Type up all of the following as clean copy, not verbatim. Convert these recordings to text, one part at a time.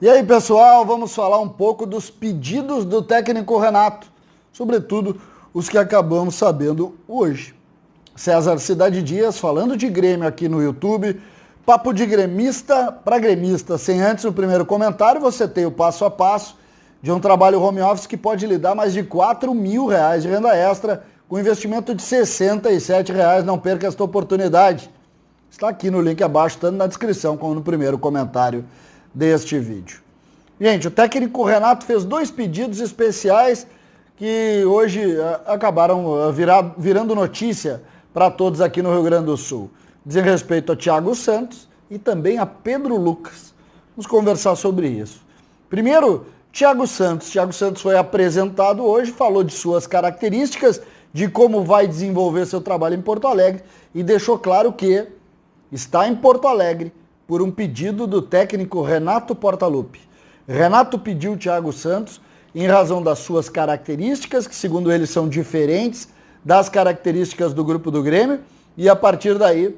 E aí, pessoal, vamos falar um pouco dos pedidos do técnico Renato, sobretudo os que acabamos sabendo hoje. César Cidade Dias falando de Grêmio aqui no YouTube, papo de gremista para gremista. Sem antes, no primeiro comentário, você tem o passo a passo de um trabalho home office que pode lhe dar mais de R$4.000 de renda extra com investimento de R$67. Não perca esta oportunidade. Está aqui no link abaixo, tanto na descrição como no primeiro comentário deste vídeo. Gente, o técnico Renato fez dois pedidos especiais que hoje acabaram virando notícia para todos aqui no Rio Grande do Sul. Dizem respeito a Thiago Santos e também a Pedro Lucas. Vamos conversar sobre isso. Primeiro, Thiago Santos. Thiago Santos foi apresentado hoje, falou de suas características, de como vai desenvolver seu trabalho em Porto Alegre e deixou claro que está em Porto Alegre por um pedido do técnico Renato Portaluppi. Renato pediu o Thiago Santos em razão das suas características, que segundo ele são diferentes das características do grupo do Grêmio, e a partir daí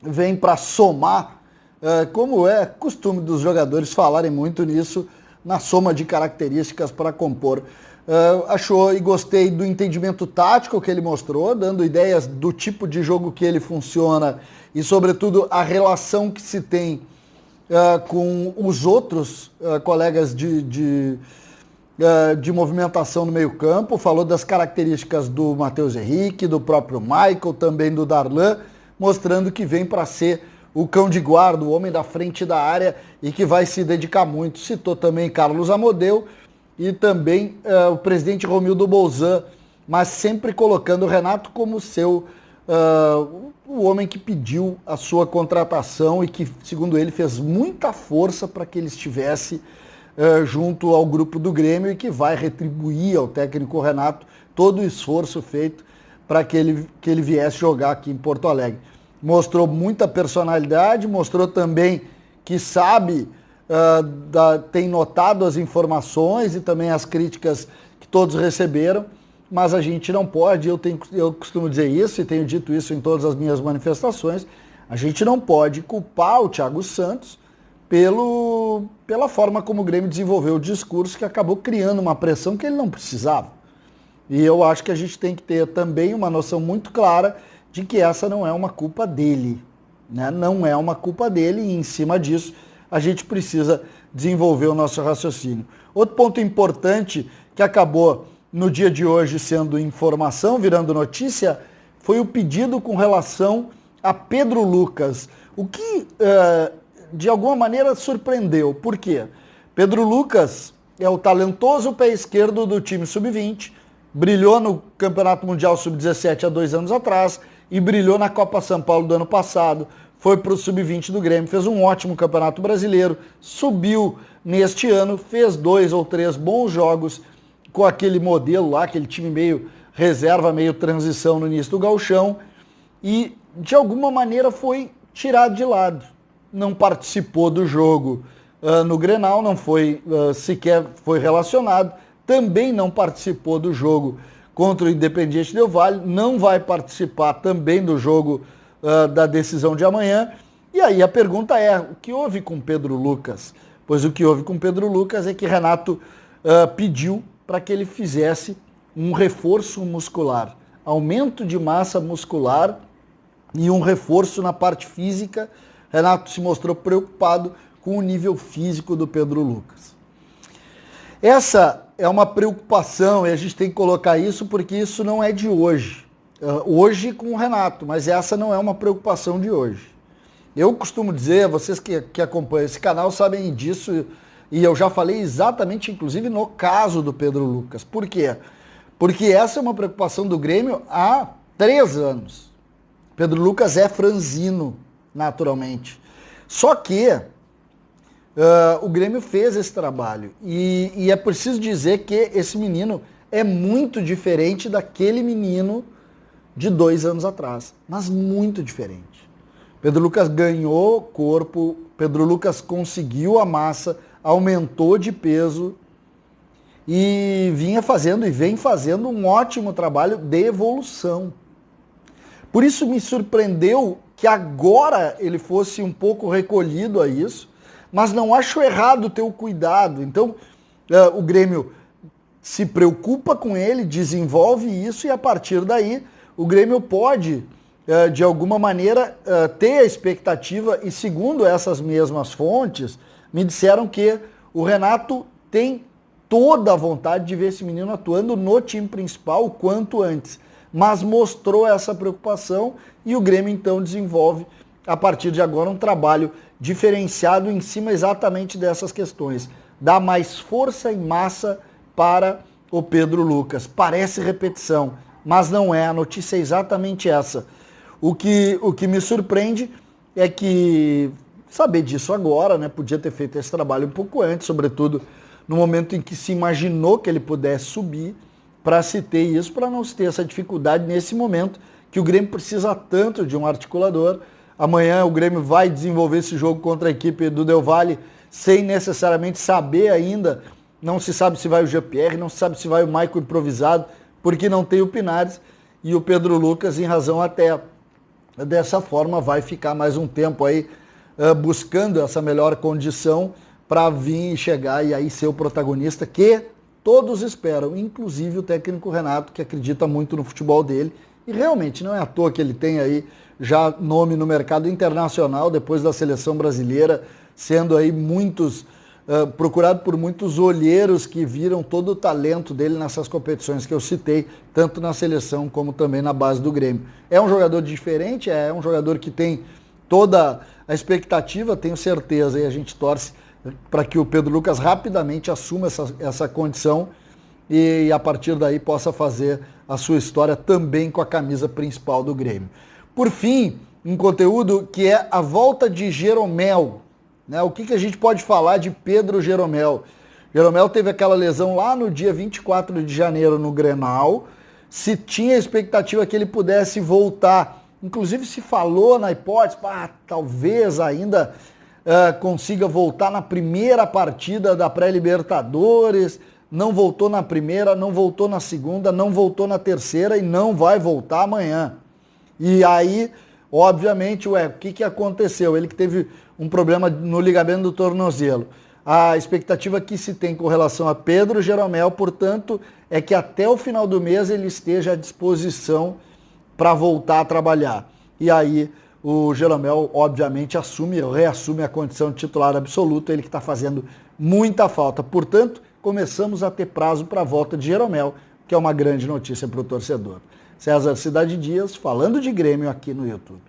vem para somar, como é costume dos jogadores falarem muito nisso, na soma de características para compor. Achou e gostei do entendimento tático que ele mostrou, dando ideias do tipo de jogo que ele funciona e, sobretudo, a relação que se tem com os outros colegas de movimentação no meio-campo. Falou das características do Matheus Henrique, do próprio Michael, também do Darlan, mostrando que vem para ser o cão de guarda, o homem da frente da área e que vai se dedicar muito. Citou também Carlos Amodeu e também o presidente Romildo Bolzan, mas sempre colocando o Renato como o homem que pediu a sua contratação e que, segundo ele, fez muita força para que ele estivesse junto ao grupo do Grêmio e que vai retribuir ao técnico Renato todo o esforço feito para que ele viesse jogar aqui em Porto Alegre. Mostrou muita personalidade, mostrou também que sabe, tem notado as informações e também as críticas que todos receberam, mas a gente não pode, eu costumo dizer isso e tenho dito isso em todas as minhas manifestações, a gente não pode culpar o Thiago Santos pela forma como o Grêmio desenvolveu o discurso, que acabou criando uma pressão que ele não precisava. E eu acho que a gente tem que ter também uma noção muito clara de que essa não é uma culpa dele, né? Não é uma culpa dele e em cima disso a gente precisa desenvolver o nosso raciocínio. Outro ponto importante que acabou no dia de hoje sendo informação, virando notícia, foi o pedido com relação a Pedro Lucas, o que de alguma maneira surpreendeu. Por quê? Pedro Lucas é o talentoso pé esquerdo do time sub-20, brilhou no Campeonato Mundial Sub-17 há 2 anos atrás e brilhou na Copa São Paulo do ano passado, foi para o Sub-20 do Grêmio, fez um ótimo Campeonato Brasileiro, subiu neste ano, fez 2 ou 3 bons jogos com aquele modelo lá, aquele time meio reserva, meio transição no início do gauchão, e de alguma maneira foi tirado de lado. Não participou do jogo no Grenal, não foi sequer foi relacionado, também não participou do jogo contra o Independiente Del Valle, não vai participar também do jogo da decisão de amanhã. E aí a pergunta é, o que houve com Pedro Lucas? Pois o que houve com Pedro Lucas é que Renato pediu para que ele fizesse um reforço muscular, aumento de massa muscular e um reforço na parte física. Renato se mostrou preocupado com o nível físico do Pedro Lucas. Essa é uma preocupação e a gente tem que colocar isso porque isso não é de hoje. Hoje com o Renato, mas essa não é uma preocupação de hoje. Eu costumo dizer, vocês que acompanham esse canal sabem disso, e eu já falei exatamente, inclusive, no caso do Pedro Lucas. Por quê? Porque essa é uma preocupação do Grêmio há 3 anos. Pedro Lucas é franzino, naturalmente. Só que o Grêmio fez esse trabalho. E é preciso dizer que esse menino é muito diferente daquele menino de 2 anos atrás. Mas muito diferente. Pedro Lucas ganhou corpo, Pedro Lucas conseguiu a massa, aumentou de peso e vinha fazendo e vem fazendo um ótimo trabalho de evolução. Por isso me surpreendeu que agora ele fosse um pouco recolhido a isso, mas não acho errado ter o cuidado. Então, o Grêmio se preocupa com ele, desenvolve isso e a partir daí o Grêmio pode, de alguma maneira, ter a expectativa e segundo essas mesmas fontes, me disseram que o Renato tem toda a vontade de ver esse menino atuando no time principal o quanto antes, mas mostrou essa preocupação e o Grêmio então desenvolve a partir de agora um trabalho diferenciado em cima exatamente dessas questões. Dá mais força e massa para o Pedro Lucas. Parece repetição, mas não é. A notícia é exatamente essa. O que me surpreende é que saber disso agora, né? Podia ter feito esse trabalho um pouco antes, sobretudo no momento em que se imaginou que ele pudesse subir, para se ter isso, para não se ter essa dificuldade nesse momento que o Grêmio precisa tanto de um articulador. Amanhã o Grêmio vai desenvolver esse jogo contra a equipe do Del Valle sem necessariamente saber ainda. Não se sabe se vai o Jean-Pierre, não se sabe se vai o Maicon improvisado, porque não tem o Pinares. E o Pedro Lucas, em razão até dessa forma, vai ficar mais um tempo aí buscando essa melhor condição para vir e chegar e aí ser o protagonista que todos esperam, inclusive o técnico Renato, que acredita muito no futebol dele. E realmente não é à toa que ele tem aí já nome no mercado internacional, depois da seleção brasileira, sendo aí procurado por muitos olheiros que viram todo o talento dele nessas competições que eu citei, tanto na seleção como também na base do Grêmio. É um jogador diferente, é um jogador que tem toda a expectativa, tenho certeza, e a gente torce para que o Pedro Lucas rapidamente assuma essa condição e a partir daí possa fazer a sua história também com a camisa principal do Grêmio. Por fim, um conteúdo que é a volta de Jeromel. Né? O que a gente pode falar de Pedro Jeromel? Jeromel teve aquela lesão lá no dia 24 de janeiro no Grenal. Se tinha a expectativa que ele pudesse voltar, inclusive se falou na hipótese, talvez ainda consiga voltar na primeira partida da pré-Libertadores. Não voltou na primeira, não voltou na segunda, não voltou na terceira e não vai voltar amanhã. E aí, obviamente, o que aconteceu? Ele que teve um problema no ligamento do tornozelo. A expectativa que se tem com relação a Pedro Jeromel, portanto, é que até o final do mês ele esteja à disposição para voltar a trabalhar. E aí o Jeromel, obviamente, reassume a condição de titular absoluto, ele que está fazendo muita falta. Portanto, começamos a ter prazo para a volta de Jeromel, que é uma grande notícia para o torcedor. César Cidade Dias, falando de Grêmio aqui no YouTube.